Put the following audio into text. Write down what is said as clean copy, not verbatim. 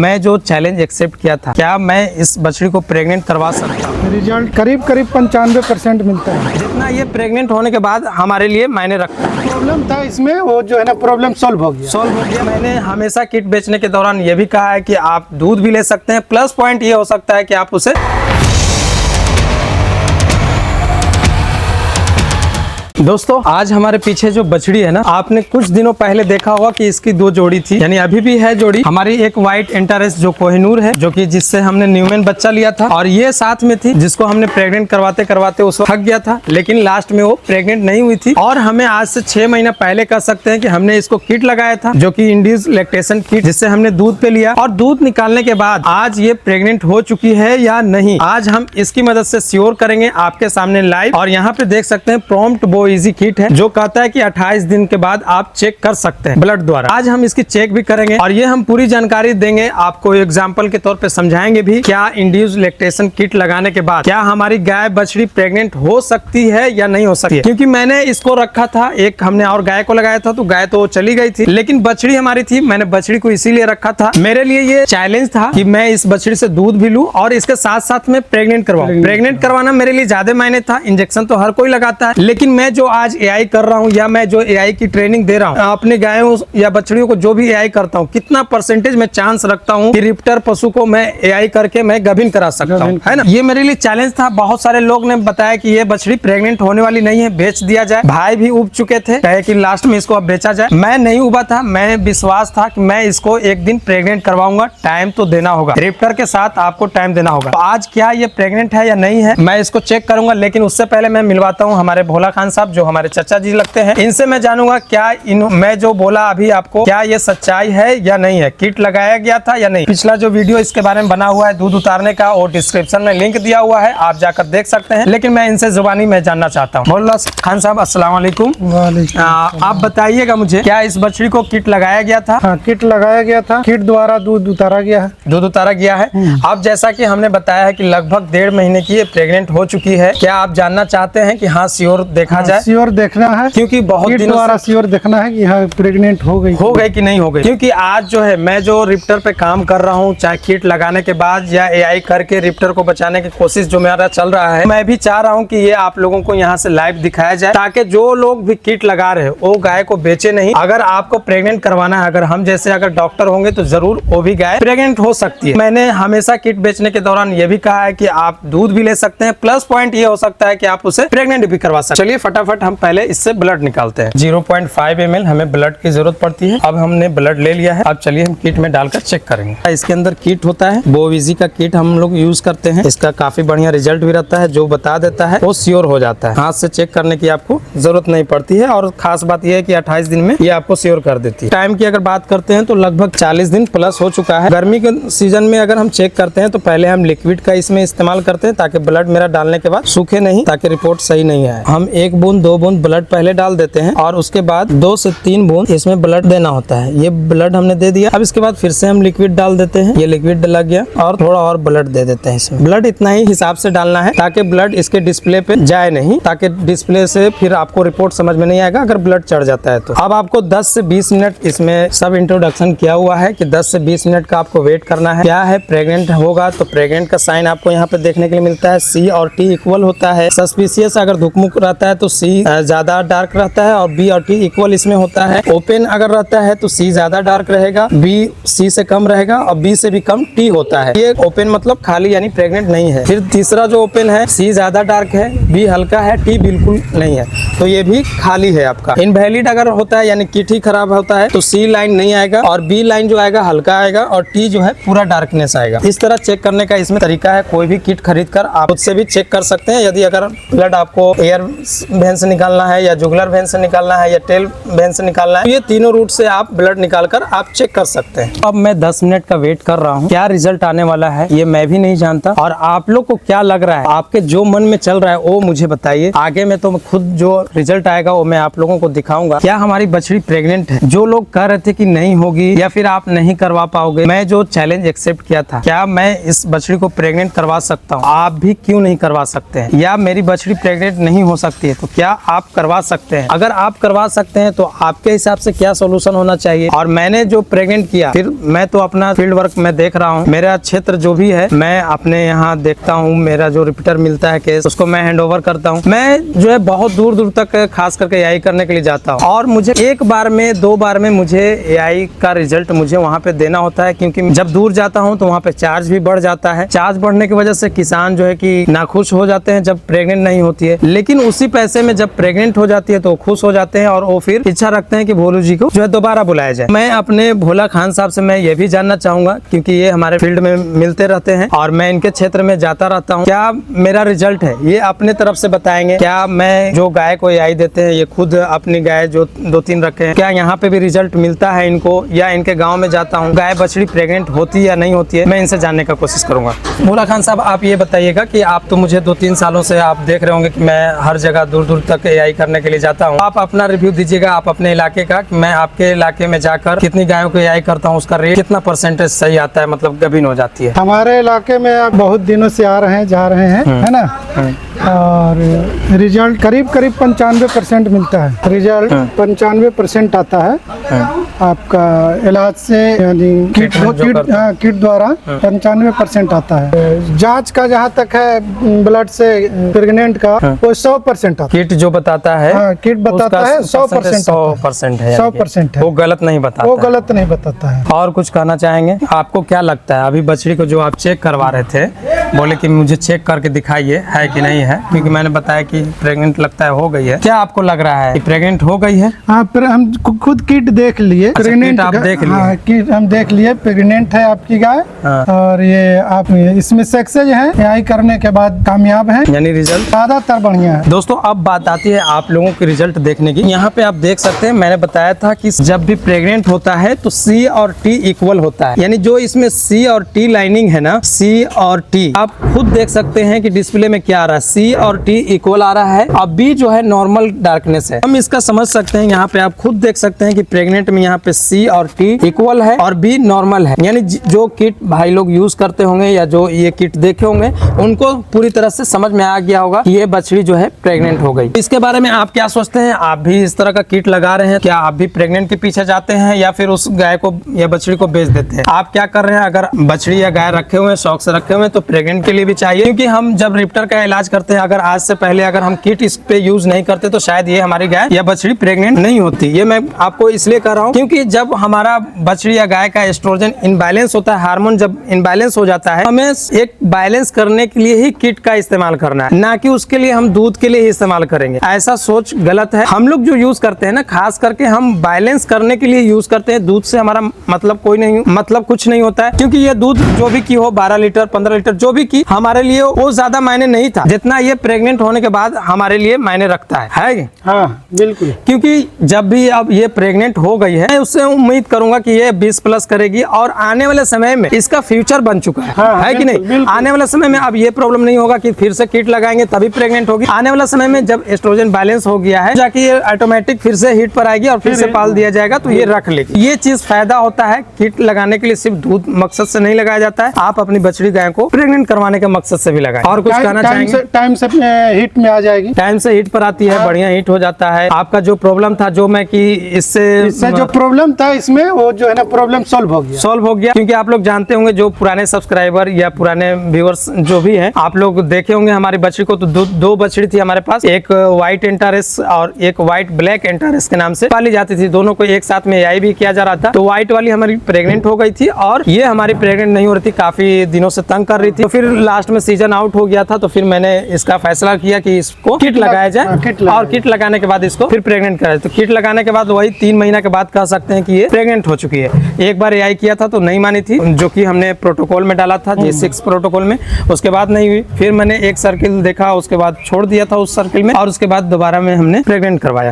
मैं जो challenge accept किया था, क्या मैं इस बछड़ी को प्रेग्नेंट करवा सकता हूँ? रिजल्ट करीब 95% मिलता है। जितना ये प्रेग्नेंट होने के बाद हमारे लिए मायने रखता है। प्रॉब्लम था इसमें, वो जो है ना प्रॉब्लम सॉल्व हो गया। मैंने हमेशा किट बेचने के दौरान ये भी कहा है कि आप दूध भी ले सकते हैं, प्लस पॉइंट ये हो सकता है कि आप उसे दोस्तों आज हमारे पीछे जो बछड़ी है ना, आपने कुछ दिनों पहले देखा होगा कि इसकी दो जोड़ी थी, यानी अभी भी है जोड़ी हमारी। एक व्हाइट इंटरेस्ट जो कोहिनूर है, जो कि जिससे हमने न्यूमैन बच्चा लिया था, और ये साथ में थी जिसको हमने प्रेग्नेंट करवाते करवाते उस वक्त थक गया था, लेकिन लास्ट में वो प्रेग्नेंट नहीं हुई थी। और हमें आज से 6 महीना पहले कह सकते हैं कि हमने इसको किट लगाया था, जो कि इंड्यूस लैक्टेशन किट, जिससे हमने दूध पे लिया और दूध निकालने के बाद आज ये प्रेग्नेंट हो चुकी है या नहीं, आज हम इसकी मदद से श्योर करेंगे आपके सामने लाइव। और यहाँ पे देख सकते हैं प्रॉम्प्ट बो इजी किट है, जो कहता है कि 28 दिन के बाद आप चेक कर सकते हैं ब्लड द्वारा। आज हम इसकी चेक भी करेंगे और ये हम पूरी जानकारी देंगे आपको, एग्जांपल के तौर पे समझाएंगे भी क्या इंड्यूस लैक्टेशन किट लगाने के बाद क्या हमारी गाय बछड़ी प्रेग्नेंट हो सकती है या नहीं हो सकती है। क्योंकि मैंने इसको रखा था, एक हमने और गाय को लगाया था, तो गाय तो चली गई थी, लेकिन बछड़ी हमारी थी। मैंने बछड़ी को इसीलिए रखा था, मेरे लिए ये चैलेंज था कि मैं इस बछड़ी से दूध भी लूं और इसके साथ साथ में प्रेग्नेंट करवाऊं। प्रेग्नेंट करवाना मेरे लिए ज्यादा मायने था। इंजेक्शन तो हर कोई लगाता है, लेकिन मैं जो आज एआई कर रहा हूं या मैं जो एआई की ट्रेनिंग दे रहा हूं अपने गायों या बछड़ियों को, जो भी एआई करता हूं, कितना परसेंटेज में चांस रखता हूं कि रिप्टर पशु को मैं एआई करके मैं गाभिन करा सकता हूं, है ना। ये मेरे लिए चैलेंज था। बहुत सारे लोग ने बताया कि ये बछड़ी प्रेग्नेंट होने वाली नहीं है, बेच दिया जाए। भाई भी उब चुके थे, कहे कि लास्ट में इसको अब बेचा जाए। मैं नहीं उबा था, मैं विश्वास था कि मैं इसको एक दिन प्रेग्नेंट करवाऊंगा। टाइम तो देना होगा, रिप्टर के साथ आपको टाइम देना होगा। तो आज क्या ये प्रेग्नेंट है या नहीं है, मैं इसको चेक करूंगा, लेकिन उससे पहले मैं मिलवाता हूँ हमारे भोला खान साहब, जो हमारे चाचा जी लगते हैं। इनसे मैं जानूंगा क्या मैं जो बोला अभी आपको, क्या ये सच्चाई है या नहीं है, किट लगाया गया था या नहीं। पिछला जो वीडियो इसके बारे में बना हुआ है दूध उतारने का, और डिस्क्रिप्शन में लिंक दिया हुआ है, आप जाकर देख सकते हैं। लेकिन मैं इनसे जुबानी में जानना चाहता हूँ। भोला खान साहब अस्सलाम वालेकुम। आप बताइएगा मुझे, क्या इस बछड़ी को किट लगाया गया था? हाँ, किट लगाया गया था, किट द्वारा दूध उतारा गया है। दूध उतारा गया है। अब जैसा कि हमने बताया है कि लगभग 1.5 महीने की ये प्रेग्नेंट हो चुकी है, क्या आप जानना चाहते हैं कि हाँ श्योर देखा जाए? श्योर देखना है, क्योंकि बहुत दिनों द्वारा श्योर देखना है कि हाँ प्रेग्नेंट हो गई कि नहीं हो गई। क्योंकि आज जो है मैं जो रिप्टर पे काम कर रहा हूँ, चाहे किट लगाने के बाद या एआई करके रिप्टर को बचाने की कोशिश जो मेरा चल रहा है, मैं भी चाह रहा हूँ कि ये आप लोगों को यहाँ से लाइव दिखाया जाए, ताकि जो लोग भी किट लगा रहे हैं वो गाय को बेचे नहीं। अगर आपको प्रेग्नेंट करवाना है, अगर हम जैसे अगर डॉक्टर होंगे तो जरूर वो भी गाय प्रेग्नेंट हो सकती है। मैंने हमेशा किट बेचने के दौरान ये भी कहा है कि आप दूध भी ले सकते हैं, प्लस पॉइंट ये हो सकता है कि आप उसे प्रेग्नेंट भी करवा सकते हैं। चलिए फटाफट हम पहले इससे ब्लड निकालते हैं। 0.5 ml हमें ब्लड की जरूरत पड़ती है। अब हमने ब्लड ले लिया है, अब चलिए हम किट में डालकर चेक करेंगे। इसके अंदर किट होता है, बोविजी का किट हम लोग यूज करते हैं। इसका काफी बढ़िया रिजल्ट भी रहता है, जो बता देता है वो श्योर हो जाता है। हाथ से चेक करने की आपको जरूरत नहीं पड़ती है, और खास बात यह है कि 28 दिन में ये आपको श्योर कर देती है। टाइम की अगर बात करते हैं तो लगभग 40 दिन प्लस हो चुका है। गर्मी के सीजन में अगर हम चेक करते हैं तो पहले हम लिक्विड का इसमें इस्तेमाल करते हैं, ताकि ब्लड मेरा डालने के बाद सूखे नहीं, ताकि रिपोर्ट सही नहीं आए। हम 1 बूंद 2 बूंद ब्लड पहले डाल देते हैं, और उसके बाद 2 से 3 बूंद इसमें ब्लड देना होता है। ये ब्लड हमने दे दिया। अब इसके बाद फिर से हम लिक्विड डाल देते हैं। ये लिक्विड लग गया, और थोड़ा और ब्लड दे देते हैं इसमें। ब्लड इतना ही हिसाब से डालना है, ताकि ब्लड इसके डिस्प्ले पे जाए नहीं, ताकि डिस्प्ले से फिर आपको रिपोर्ट समझ में नहीं आएगा अगर ब्लड चढ़ जाता है तो। अब आपको 10 से 20 मिनट इसमें सब इंट्रोडक्शन किया हुआ है कि 10 से 20 मिनट का आपको वेट करना है। क्या है, प्रेग्नेंट होगा तो प्रेग्नेंट का साइन आपको यहाँ पे देखने के लिए मिलता है। C और T इक्वल होता है। सस्पिशियस अगर धुकमुक रहता है तो C ज्यादा डार्क रहता है, और B और T इक्वल इसमें होता है। ओपन अगर रहता है तो C ज्यादा डार्क रहेगा, B C से कम रहेगा, और B से भी कम T होता है। ये ओपन मतलब खाली, यानी प्रेग्नेंट नहीं है। फिर तीसरा जो ओपन है, C ज्यादा डार्क है, B हल्का है, T बिल्कुल नहीं है, तो ये भी खाली है आपका। इनवैलिड अगर होता है, यानी किट ही खराब होता है, तो C लाइन नहीं आएगा, और B लाइन जो आएगा हल्का आएगा, और T जो है पूरा डार्कनेस आएगा। इस तरह चेक करने का इसमें तरीका है। कोई भी किट खरीद कर आप उससे भी चेक कर सकते हैं। यदि अगर ब्लड आपको एयर वेन से निकालना है, या जुगुलर वेन से निकालना है, या टेल वेन से निकालना है, ये तीनों रूट से आप ब्लड निकाल कर आप चेक कर सकते हैं। अब मैं 10 मिनट का वेट कर रहा हूँ, क्या रिजल्ट आने वाला है ये मैं भी नहीं जानता, और आप लोग को क्या लग रहा है, आपके जो मन में चल रहा है वो मुझे बताइए। आगे में तो खुद जो रिजल्ट आएगा वो मैं आप लोगों को दिखाऊंगा। क्या हमारी बछड़ी प्रेग्नेंट है? जो लोग कह रहे थे कि नहीं होगी या फिर आप नहीं करवा पाओगे, मैं जो चैलेंज एक्सेप्ट किया था, क्या मैं इस बछड़ी को प्रेग्नेंट करवा सकता हूँ? आप भी क्यों नहीं करवा सकते हैं? या मेरी बछड़ी प्रेग्नेंट नहीं हो सकती है तो क्या आप करवा सकते हैं? अगर आप करवा सकते हैं तो आपके हिसाब से क्या सोल्यूशन होना चाहिए? और मैंने जो प्रेग्नेंट किया, फिर मैं तो अपना फील्ड वर्क में देख रहा हूँ, मेरा क्षेत्र जो भी है मैं अपने यहाँ देखता हूँ, मेरा जो रिपीटर मिलता है केस उसको मैं हैंड ओवर करता हूँ। मैं जो है बहुत दूर दूर तक खास करके एआई करने के लिए जाता हूँ और मुझे एक बार में 2 बार में मुझे एआई का रिजल्ट मुझे वहाँ पे देना होता है, क्योंकि जब दूर जाता हूँ तो वहाँ पे चार्ज भी बढ़ जाता है। चार्ज बढ़ने की वजह से किसान जो है कि नाखुश हो जाते हैं जब प्रेग्नेंट नहीं होती है, लेकिन उसी पैसे में जब प्रेग्नेंट हो जाती है तो खुश हो जाते हैं और वो फिर इच्छा रखते हैं कि भोलू जी को जो है दोबारा बुलाया जाए। मैं अपने भोला खान साहब से मैं ये भी जानना चाहूंगा, क्योंकि ये हमारे फील्ड में मिलते रहते हैं और मैं इनके क्षेत्र में जाता रहता हूँ, क्या मेरा रिजल्ट है ये अपने तरफ से बताएंगे? क्या मैं जो गाय को एआई देते हैं, ये खुद अपनी गाय जो 2-3 रखे हैं, क्या यहाँ पे भी रिजल्ट मिलता है इनको, या इनके गाँव में जाता हूँ गाय बछड़ी प्रेग्नेंट होती है या नहीं होती है, मैं इनसे जानने का कोशिश करूंगा। भोला खान साहब, आप ये बताइएगा कि आप तो मुझे 2-3 सालों से आप देख रहे होंगे कि मैं हर जगह दूर दूर तक एआई करने के लिए जाता हूँ। आप अपना रिव्यू दीजिएगा, आप अपने इलाके का, कि मैं आपके इलाके में जाकर कितनी गायों को एआई करता हूँ, उसका रेट कितना परसेंटेज सही आता है, मतलब गबीन हो जाती है? हमारे इलाके में आप बहुत दिनों से आ रहे हैं, जा रहे हैं, है ना, और रिजल्ट करीब 95% मिलता है। रिजल्ट 95% आता है आपका इलाज से, यानी किट द्वारा 95% आता है। जांच का जहाँ तक है ब्लड से प्रेग्नेंट का, वो 100% आता है। किट जो बताता है, हाँ, किट बताता है 100% है, 100% है, वो गलत नहीं बताता, वो गलत नहीं बताता है। और कुछ कहना चाहेंगे? आपको क्या लगता है अभी बछड़ी को जो आप चेक करवा रहे थे, बोले कि मुझे चेक करके दिखाइए है कि नहीं है, क्योंकि मैंने बताया कि प्रेग्नेंट लगता है हो गई है, क्या आपको लग रहा है कि प्रेग्नेंट हो गई है? हाँ, हम खुद किट देख लिए, प्रेग्नेंट आप देख लिए? हाँ, किट हम देख लिए, प्रेग्नेंट है आपकी गाय। हाँ। और ये आप इसमें सक्सेस है, एआई करने के बाद कामयाब है, यानी रिजल्ट ज्यादातर बढ़िया है। दोस्तों, अब बात आती है आप लोगों के रिजल्ट देखने की। यहाँ पे आप देख सकते हैं, मैंने बताया था कि जब भी प्रेग्नेंट होता है तो C और T इक्वल होता है, यानी जो इसमें C और T लाइनिंग है ना, C और T आप खुद देख सकते हैं कि डिस्प्ले में क्या आ रहा है, C और T इक्वल आ रहा है। अब B जो है नॉर्मल डार्कनेस है, हम इसका समझ सकते हैं। यहाँ पे आप खुद देख सकते हैं कि प्रेग्नेंट में यहाँ पे C और T इक्वल है और B नॉर्मल है, यानी जो किट भाई लोग यूज करते होंगे या जो ये किट देखे होंगे उनको पूरी तरह से समझ में आ गया होगा कि ये बछड़ी जो है प्रेग्नेंट हो गई। इसके बारे में आप क्या सोचते हैं? आप भी इस तरह का किट लगा रहे हैं? क्या आप भी प्रेग्नेंट के पीछे जाते हैं या फिर उस गाय को या बछड़ी को बेच देते हैं? आप क्या कर रहे हैं? अगर बछड़ी या गाय रखे हुए हैं, शौक से रखे हुए हैं, तो प्रेग्नेंट के लिए भी चाहिए, क्योंकि हम जब रिप्टर का इलाज करते हैं, अगर आज से पहले अगर हम किट इस पे यूज नहीं करते तो शायद ये हमारी गाय या बछड़ी प्रेग्नेंट नहीं होती। ये मैं आपको इसलिए कर रहा हूँ क्योंकि जब हमारा बछड़ी या गाय का एस्ट्रोजन इनबैलेंस होता है, हार्मोन जब इनबैलेंस हो जाता है, हमें एक बैलेंस करने के लिए ही किट का इस्तेमाल करना है, ना कि उसके लिए हम दूध के लिए ही इस्तेमाल करेंगे। ऐसा सोच गलत है। हम लोग जो यूज करते हैं ना, खास करके हम बैलेंस करने के लिए यूज करते हैं। दूध से हमारा मतलब कुछ नहीं होता है, क्योंकि ये दूध जो भी की हो, 12 लीटर 15 लीटर जो भी की, हमारे लिए वो ज्यादा मायने नहीं था जितना ये प्रेग्नेंट होने के बाद हमारे लिए मायने रखता है। हाँ बिल्कुल, क्योंकि जब भी अब ये प्रेग्नेंट हो गई है, उससे उम्मीद करूंगा कि ये 20+ करेगी और आने वाले समय में इसका फ्यूचर बन चुका है। हाँ, है कि नहीं? आने वाले समय में अब ये प्रॉब्लम नहीं होगा कि फिर से किट लगाएंगे तभी प्रेग्नेंट होगी। आने वाला समय में जब एस्ट्रोजन बैलेंस हो गया है, जाके ये ऑटोमेटिक फिर से हीट पर आएगी और फिर से पाल दिया जाएगा, तो ये रख लेगी। ये चीज फायदा होता है। किट लगाने के लिए सिर्फ दूध मकसद से नहीं लगाया जाता है, आप अपनी बछड़ी गाय को प्रेग्नेंट करवाने के मकसद से भी लगाएं। और कुछ कहना चाहेंगे? टाइम से हीट में आ जाएगी, टाइम से हीट पर आती है, बढ़िया हीट हो जाता है। आपका जो प्रॉब्लम था, जो मैं कि इससे जो प्रॉब्लम था इसमें, वो जो है ना प्रॉब्लम सॉल्व हो गया। क्योंकि आप लोग जानते होंगे, जो पुराने सब्सक्राइबर या पुराने व्यूअर्स जो भी हैं, आप लोग देखे होंगे हमारी बछड़ी को, तो दो बछड़ी थी हमारे पास, एक व्हाइट एंटारेस और एक व्हाइट ब्लैक एंटारेस के नाम से पाली जाती थी। दोनों को एक साथ में एआई भी किया जा रहा था। तो व्हाइट वाली हमारी प्रेग्नेंट हो गई थी और ये हमारी प्रेग्नेंट नहीं हो रही थी, काफी दिनों से तंग कर रही थी। तो फिर लास्ट में सीजन आउट हो गया था, तो फिर मैंने इसका फैसला किया कि इसको किट लगाया जाए और किट लगाने के बाद इसको फिर प्रेग्नेंट कराया। तो किट लगाने के बाद वही 3 महीना के बाद कह सकते हैं कि ये प्रेग्नेंट हो चुकी है। एक बार एआई किया था तो नहीं मानी थी, जो कि हमने प्रोटोकॉल में डाला था, J6 प्रोटोकॉल में। उसके बाद नहीं हुई, फिर मैंने एक सर्किल देखा, उसके बाद छोड़ दिया था उस सर्किल में, और उसके बाद दोबारा में हमने प्रेग्नेंट करवाया।